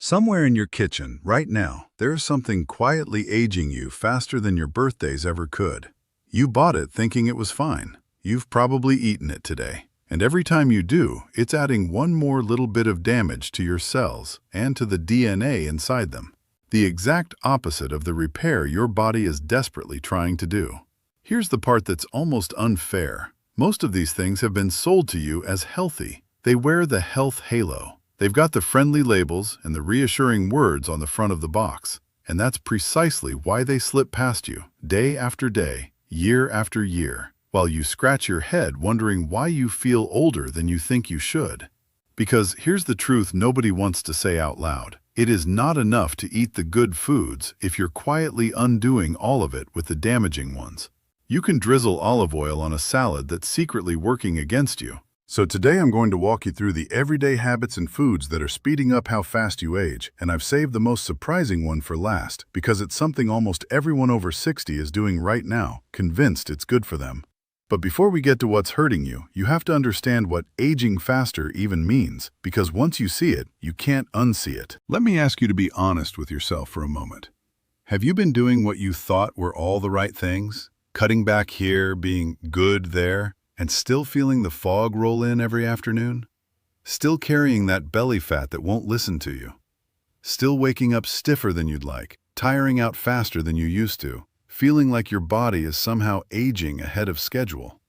Somewhere in your kitchen, right now, there's something quietly aging you faster than your birthdays ever could. You bought it thinking it was fine. You've probably eaten it today. And every time you do, it's adding one more little bit of damage to your cells and to the DNA inside them. The exact opposite of the repair your body is desperately trying to do. Here's the part that's almost unfair. Most of these things have been sold to you as healthy. They wear the health halo. They've got the friendly labels and the reassuring words on the front of the box. And that's precisely why they slip past you, day after day, year after year, while you scratch your head wondering why you feel older than you think you should. Because here's the truth nobody wants to say out loud. It is not enough to eat the good foods if you're quietly undoing all of it with the damaging ones. You can drizzle olive oil on a salad that's secretly working against you. So today I'm going to walk you through the everyday habits and foods that are speeding up how fast you age, and I've saved the most surprising one for last because it's something almost everyone over 60 is doing right now, convinced it's good for them. But before we get to what's hurting you, you have to understand what aging faster even means, because once you see it, you can't unsee it. Let me ask you to be honest with yourself for a moment. Have you been doing what you thought were all the right things? Cutting back here, being good there? And still feeling the fog roll in every afternoon? Still carrying that belly fat that won't listen to you? Still waking up stiffer than you'd like, tiring out faster than you used to, feeling like your body is somehow aging ahead of schedule?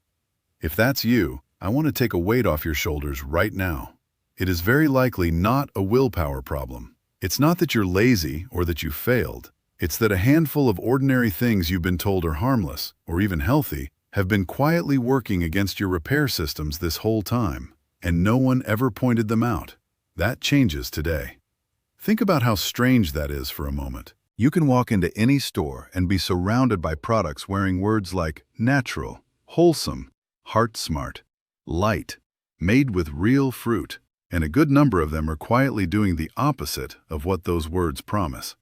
If that's you, I want to take a weight off your shoulders right now. It is very likely not a willpower problem. It's not that you're lazy or that you failed. It's that a handful of ordinary things you've been told are harmless, or even healthy, have been quietly working against your repair systems this whole time, and no one ever pointed them out. That changes today. Think about how strange that is for a moment. You can walk into any store and be surrounded by products wearing words like natural, wholesome, heart smart, light, made with real fruit, and a good number of them are quietly doing the opposite of what those words promise.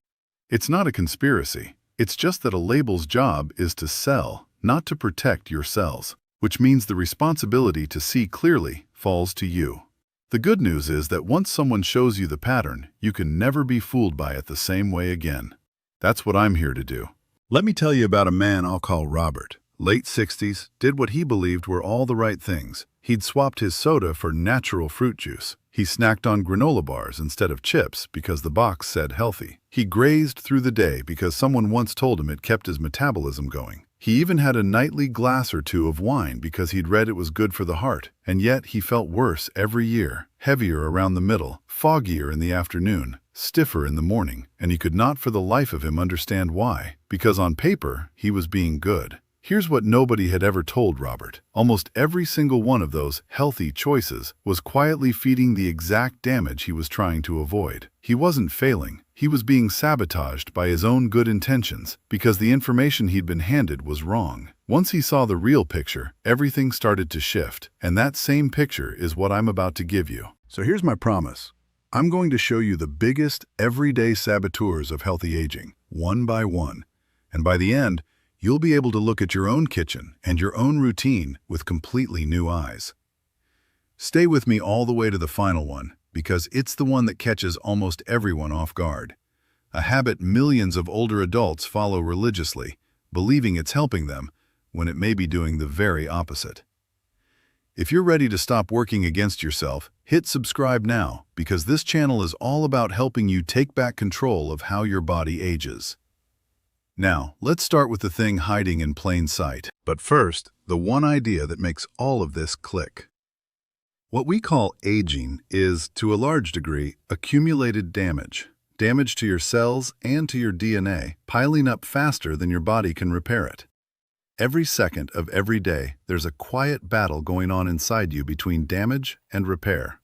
It's not a conspiracy. It's just that a label's job is to sell, not to protect your cells, which means the responsibility to see clearly falls to you. The good news is that once someone shows you the pattern, you can never be fooled by it the same way again. That's what I'm here to do. Let me tell you about a man I'll call Robert. Late 60s, did what he believed were all the right things. He'd swapped his soda for natural fruit juice. He snacked on granola bars instead of chips because the box said healthy. He grazed through the day because someone once told him it kept his metabolism going. He even had a nightly glass or two of wine because he'd read it was good for the heart, and yet he felt worse every year, heavier around the middle, foggier in the afternoon, stiffer in the morning, and he could not for the life of him understand why, because on paper, he was being good. Here's what nobody had ever told Robert. Almost every single one of those healthy choices was quietly feeding the exact damage he was trying to avoid. He wasn't failing. He was being sabotaged by his own good intentions because the information he'd been handed was wrong. Once he saw the real picture, everything started to shift, and that same picture is what I'm about to give you. So here's my promise. I'm going to show you the biggest everyday saboteurs of healthy aging, one by one. And by the end, you'll be able to look at your own kitchen and your own routine with completely new eyes. Stay with me all the way to the final one, because it's the one that catches almost everyone off guard. A habit millions of older adults follow religiously, believing it's helping them, when it may be doing the very opposite. If you're ready to stop working against yourself, hit subscribe now, because this channel is all about helping you take back control of how your body ages. Now, let's start with the thing hiding in plain sight. But first, the one idea that makes all of this click. What we call aging is, to a large degree, accumulated damage. Damage to your cells and to your DNA, piling up faster than your body can repair it. Every second of every day, there's a quiet battle going on inside you between damage and repair.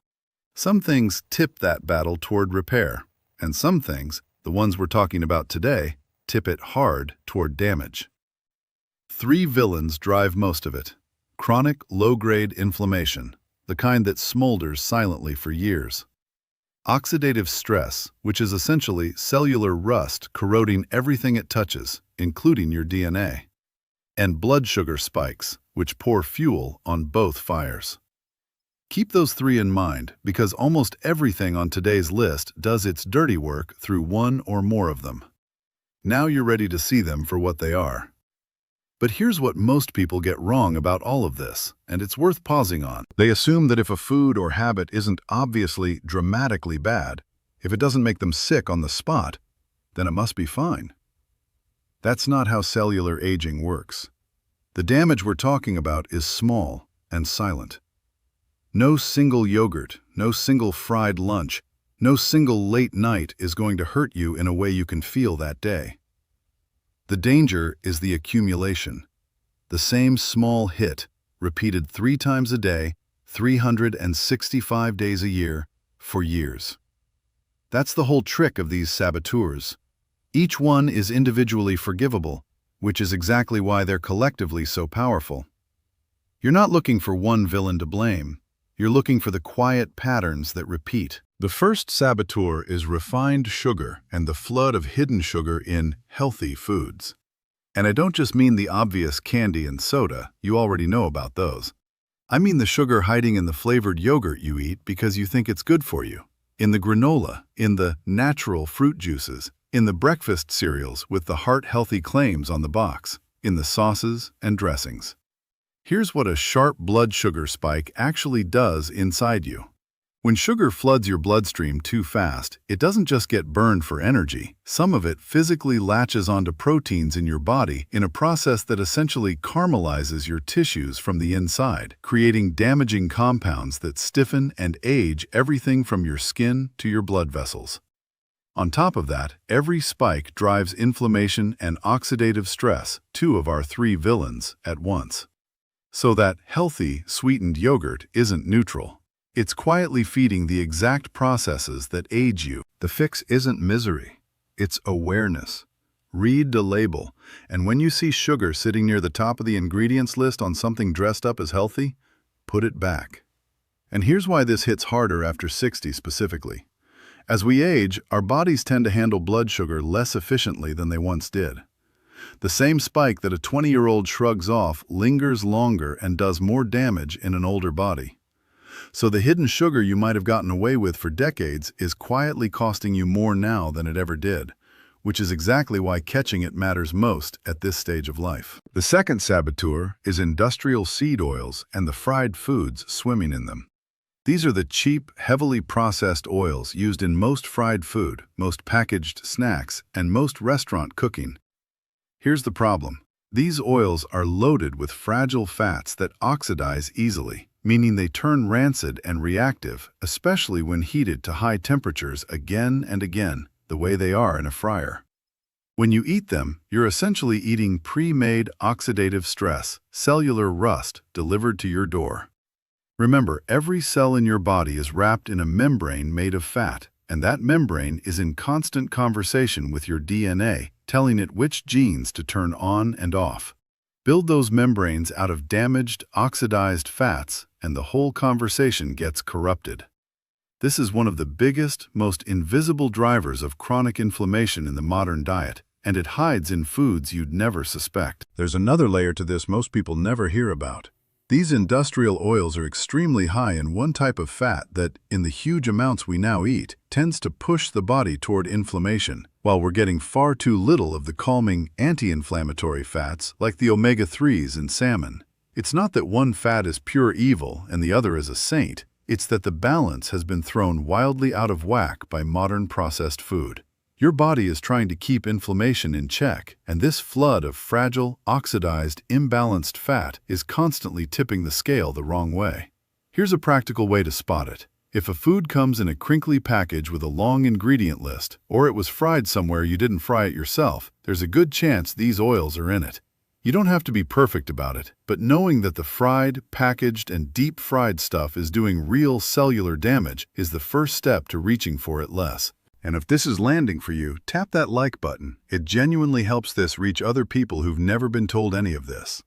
Some things tip that battle toward repair, and some things, the ones we're talking about today, tip it hard toward damage. Three villains drive most of it. Chronic, low-grade inflammation, the kind that smolders silently for years. Oxidative stress, which is essentially cellular rust corroding everything it touches, including your DNA. And blood sugar spikes, which pour fuel on both fires. Keep those three in mind because almost everything on today's list does its dirty work through one or more of them. Now you're ready to see them for what they are. But here's what most people get wrong about all of this, and it's worth pausing on. They assume that if a food or habit isn't obviously dramatically bad, if it doesn't make them sick on the spot, then it must be fine. That's not how cellular aging works. The damage we're talking about is small and silent. No single yogurt, no single fried lunch, no single late night is going to hurt you in a way you can feel that day. The danger is the accumulation. The same small hit, repeated 3 times a day, 365 days a year, for years. That's the whole trick of these saboteurs. Each one is individually forgivable, which is exactly why they're collectively so powerful. You're not looking for one villain to blame. You're looking for the quiet patterns that repeat. The first saboteur is refined sugar and the flood of hidden sugar in healthy foods. And I don't just mean the obvious candy and soda, you already know about those. I mean the sugar hiding in the flavored yogurt you eat because you think it's good for you, in the granola, in the natural fruit juices, in the breakfast cereals with the heart-healthy claims on the box, in the sauces and dressings. Here's what a sharp blood sugar spike actually does inside you. When sugar floods your bloodstream too fast, it doesn't just get burned for energy. Some of it physically latches onto proteins in your body in a process that essentially caramelizes your tissues from the inside, creating damaging compounds that stiffen and age everything from your skin to your blood vessels. On top of that, every spike drives inflammation and oxidative stress, 2 of our 3 villains, at once. So that healthy, sweetened yogurt isn't neutral. It's quietly feeding the exact processes that age you. The fix isn't misery, it's awareness. Read the label, and when you see sugar sitting near the top of the ingredients list on something dressed up as healthy, put it back. And here's why this hits harder after 60 specifically. As we age, our bodies tend to handle blood sugar less efficiently than they once did. The same spike that a 20-year-old shrugs off lingers longer and does more damage in an older body. So the hidden sugar you might have gotten away with for decades is quietly costing you more now than it ever did, which is exactly why catching it matters most at this stage of life. The second saboteur is industrial seed oils and the fried foods swimming in them. These are the cheap, heavily processed oils used in most fried food, most packaged snacks, and most restaurant cooking. Here's the problem. These oils are loaded with fragile fats that oxidize easily, meaning they turn rancid and reactive, especially when heated to high temperatures again and again, the way they are in a fryer. When you eat them, you're essentially eating pre-made oxidative stress, cellular rust, delivered to your door. Remember, every cell in your body is wrapped in a membrane made of fat, and that membrane is in constant conversation with your DNA, telling it which genes to turn on and off. Build those membranes out of damaged, oxidized fats, and the whole conversation gets corrupted. This is one of the biggest, most invisible drivers of chronic inflammation in the modern diet, and it hides in foods you'd never suspect. There's another layer to this most people never hear about. These industrial oils are extremely high in one type of fat that, in the huge amounts we now eat, tends to push the body toward inflammation, while we're getting far too little of the calming, anti-inflammatory fats like the omega-3s in salmon. It's not that one fat is pure evil and the other is a saint. It's that the balance has been thrown wildly out of whack by modern processed food. Your body is trying to keep inflammation in check, and this flood of fragile, oxidized, imbalanced fat is constantly tipping the scale the wrong way. Here's a practical way to spot it. If a food comes in a crinkly package with a long ingredient list, or it was fried somewhere you didn't fry it yourself, there's a good chance these oils are in it. You don't have to be perfect about it, but knowing that the fried, packaged, and deep-fried stuff is doing real cellular damage is the first step to reaching for it less. And if this is landing for you, tap that like button. It genuinely helps this reach other people who've never been told any of this.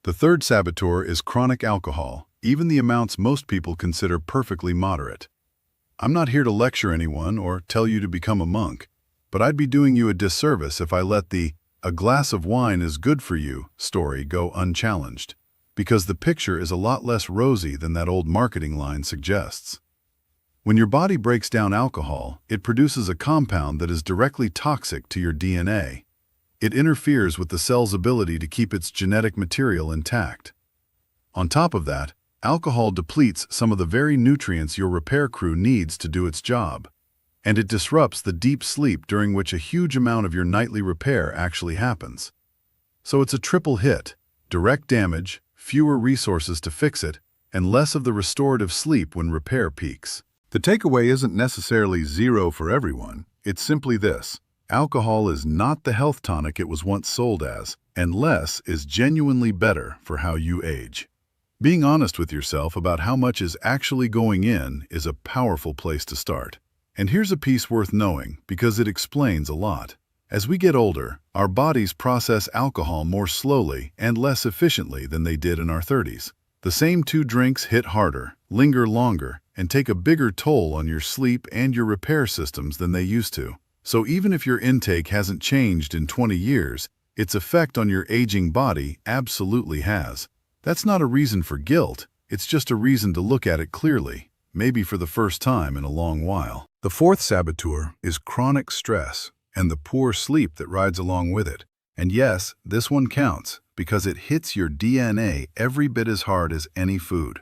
The third saboteur is chronic alcohol, even the amounts most people consider perfectly moderate. I'm not here to lecture anyone or tell you to become a monk, but I'd be doing you a disservice if I let the "a glass of wine is good for you" story go unchallenged. because the picture is a lot less rosy than that old marketing line suggests. When your body breaks down alcohol, it produces a compound that is directly toxic to your DNA. It interferes with the cell's ability to keep its genetic material intact. On top of that, alcohol depletes some of the very nutrients your repair crew needs to do its job. And it disrupts the deep sleep during which a huge amount of your nightly repair actually happens. So it's a triple hit: direct damage, fewer resources to fix it, and less of the restorative sleep when repair peaks. The takeaway isn't necessarily zero for everyone. It's simply this: alcohol is not the health tonic it was once sold as, and less is genuinely better for how you age. Being honest with yourself about how much is actually going in is a powerful place to start. And here's a piece worth knowing, because it explains a lot. As we get older, our bodies process alcohol more slowly and less efficiently than they did in our 30s. The same 2 drinks hit harder, linger longer, and take a bigger toll on your sleep and your repair systems than they used to. So even if your intake hasn't changed in 20 years, its effect on your aging body absolutely has. That's not a reason for guilt, it's just a reason to look at it clearly, maybe for the first time in a long while. The fourth saboteur is chronic stress and the poor sleep that rides along with it. And yes, this one counts, because it hits your DNA every bit as hard as any food.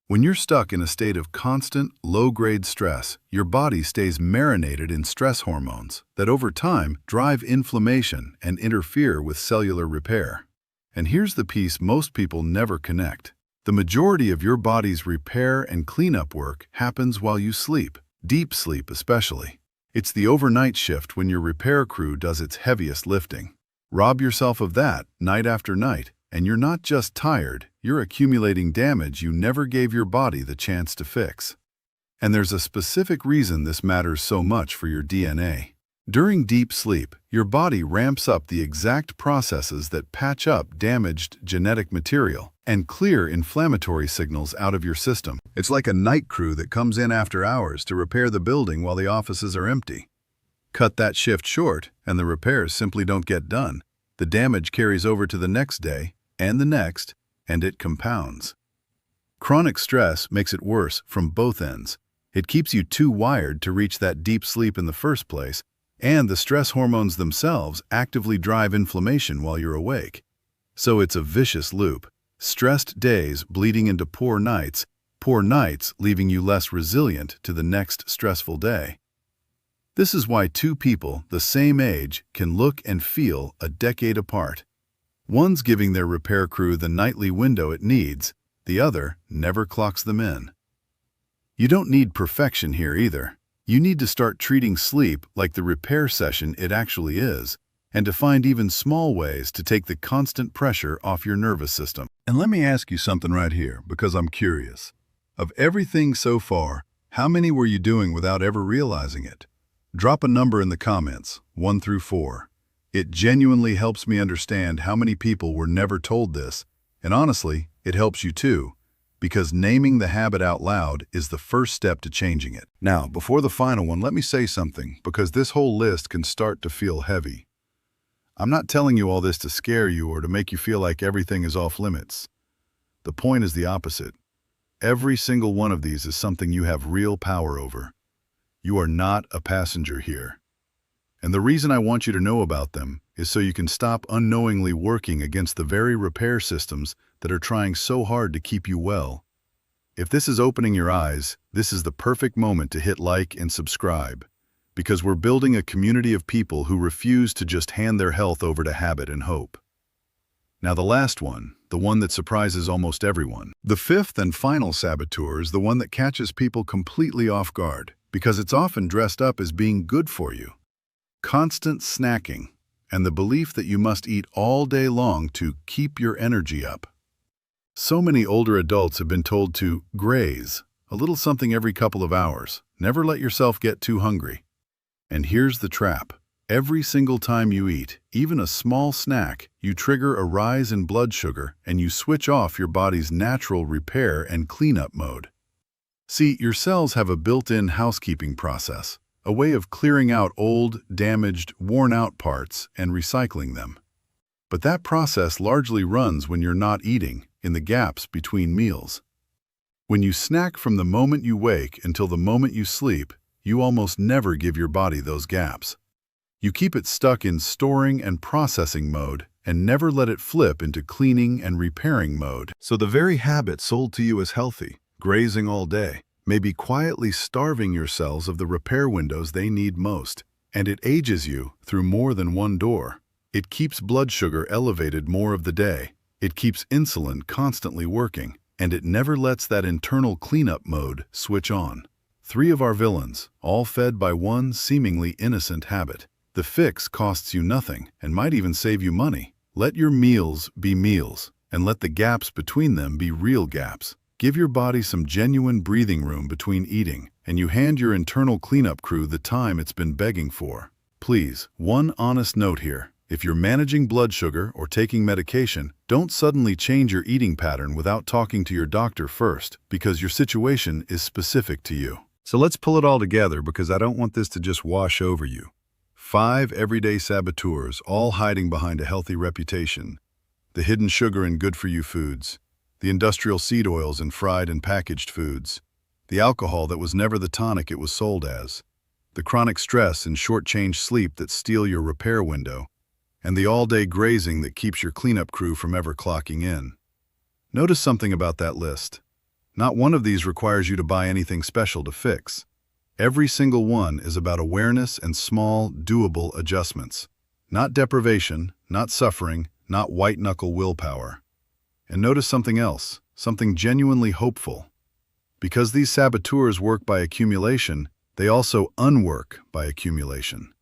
When you're stuck in a state of constant, low-grade stress, your body stays marinated in stress hormones that over time drive inflammation and interfere with cellular repair. And here's the piece most people never connect. The majority of your body's repair and cleanup work happens while you sleep, deep sleep especially. It's the overnight shift when your repair crew does its heaviest lifting. Rob yourself of that night after night, and you're not just tired, you're accumulating damage you never gave your body the chance to fix. And there's a specific reason this matters so much for your DNA. During deep sleep, your body ramps up the exact processes that patch up damaged genetic material and clear inflammatory signals out of your system. It's like a night crew that comes in after hours to repair the building while the offices are empty. Cut that shift short, and the repairs simply don't get done. The damage carries over to the next day, and the next, and it compounds. Chronic stress makes it worse from both ends. It keeps you too wired to reach that deep sleep in the first place, and the stress hormones themselves actively drive inflammation while you're awake. So it's a vicious loop. Stressed days bleeding into poor nights leaving you less resilient to the next stressful day. This is why 2 people the same age can look and feel a decade apart. One's giving their repair crew the nightly window it needs, the other never clocks them in. You don't need perfection here either. You need to start treating sleep like the repair session it actually is, and to find even small ways to take the constant pressure off your nervous system. And let me ask you something right here, because I'm curious. Of everything so far, how many were you doing without ever realizing it? Drop a number in the comments, 1 through 4. It genuinely helps me understand how many people were never told this, and honestly, it helps you too, because naming the habit out loud is the first step to changing it. Now, before the final one, let me say something, because this whole list can start to feel heavy. I'm not telling you all this to scare you or to make you feel like everything is off limits. The point is the opposite. Every single one of these is something you have real power over. You are not a passenger here. And the reason I want you to know about them is so you can stop unknowingly working against the very repair systems that are trying so hard to keep you well. If this is opening your eyes, this is the perfect moment to hit like and subscribe, because we're building a community of people who refuse to just hand their health over to habit and hope. Now the last one, the one that surprises almost everyone. The fifth and final saboteur is the one that catches people completely off guard, because it's often dressed up as being good for you. Constant snacking, and the belief that you must eat all day long to keep your energy up. So many older adults have been told to graze, a little something every couple of hours. Never let yourself get too hungry. And here's the trap. Every single time you eat, even a small snack, you trigger a rise in blood sugar and you switch off your body's natural repair and cleanup mode. See, your cells have a built-in housekeeping process, a way of clearing out old, damaged, worn-out parts and recycling them. But that process largely runs when you're not eating. in the gaps between meals. When you snack from the moment you wake until the moment you sleep, you almost never give your body those gaps. You keep it stuck in storing and processing mode and never let it flip into cleaning and repairing mode. So the very habit sold to you as healthy, grazing all day, may be quietly starving your cells of the repair windows they need most. And it ages you through more than one door. It keeps blood sugar elevated more of the day. It keeps insulin constantly working. And it never lets that internal cleanup mode switch on. 3 of our villains, all fed by one seemingly innocent habit. The fix costs you nothing and might even save you money. Let your meals be meals, and let the gaps between them be real gaps. Give your body some genuine breathing room between eating, and you hand your internal cleanup crew the time it's been begging for. Please, one honest note here. If you're managing blood sugar or taking medication, don't suddenly change your eating pattern without talking to your doctor first, because your situation is specific to you. So let's pull it all together, because I don't want this to just wash over you. 5 everyday saboteurs, all hiding behind a healthy reputation. The hidden sugar in good-for-you foods, the industrial seed oils in fried and packaged foods, the alcohol that was never the tonic it was sold as, the chronic stress and short-change sleep that steal your repair window, and the all-day grazing that keeps your cleanup crew from ever clocking in. Notice something about that list. Not one of these requires you to buy anything special to fix. Every single one is about awareness and small, doable adjustments. Not deprivation, not suffering, not white-knuckle willpower. And notice something else, something genuinely hopeful. Because these saboteurs work by accumulation, they also unwork by accumulation.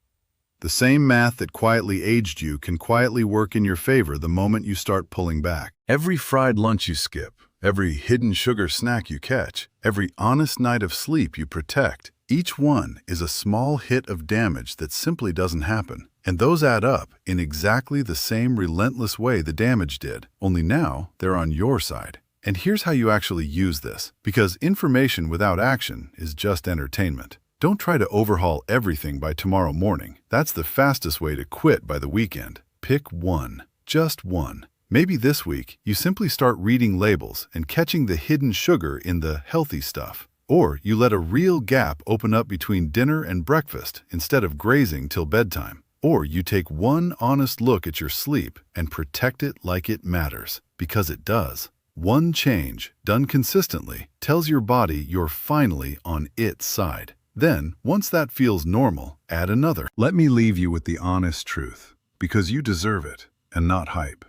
The same math that quietly aged you can quietly work in your favor the moment you start pulling back. Every fried lunch you skip, every hidden sugar snack you catch, every honest night of sleep you protect, each one is a small hit of damage that simply doesn't happen. And those add up in exactly the same relentless way the damage did, only now they're on your side. And here's how you actually use this, because information without action is just entertainment. Don't try to overhaul everything by tomorrow morning. That's the fastest way to quit by the weekend. Pick one, just one. Maybe this week, you simply start reading labels and catching the hidden sugar in the healthy stuff. Or you let a real gap open up between dinner and breakfast instead of grazing till bedtime. Or you take one honest look at your sleep and protect it like it matters, because it does. One change, done consistently, tells your body you're finally on its side. Then, once that feels normal, add another. Let me leave you with the honest truth, because you deserve it, and not hype.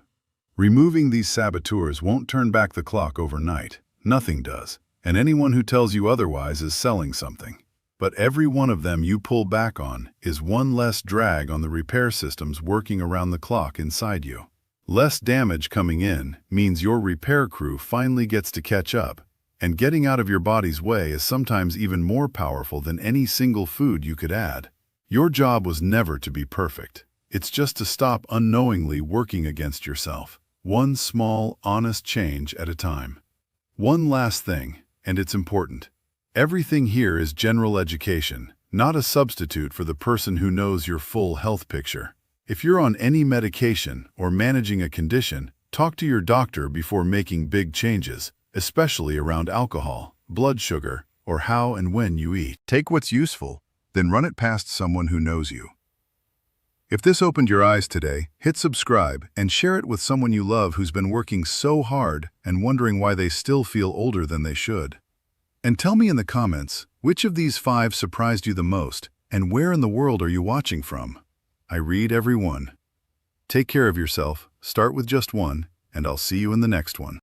Removing these saboteurs won't turn back the clock overnight. Nothing does. And anyone who tells you otherwise is selling something. But every one of them you pull back on is one less drag on the repair systems working around the clock inside you. Less damage coming in means your repair crew finally gets to catch up, and getting out of your body's way is sometimes even more powerful than any single food you could add. Your job was never to be perfect. It's just to stop unknowingly working against yourself, one small, honest change at a time. One last thing, and it's important. Everything here is general education, not a substitute for the person who knows your full health picture. If you're on any medication or managing a condition, talk to your doctor before making big changes, especially around alcohol, blood sugar, or how and when you eat. Take what's useful, then run it past someone who knows you. If this opened your eyes today, hit subscribe and share it with someone you love who's been working so hard and wondering why they still feel older than they should. And tell me in the comments, which of these 5 surprised you the most, and where in the world are you watching from? I read every one. Take care of yourself, start with just one, and I'll see you in the next one.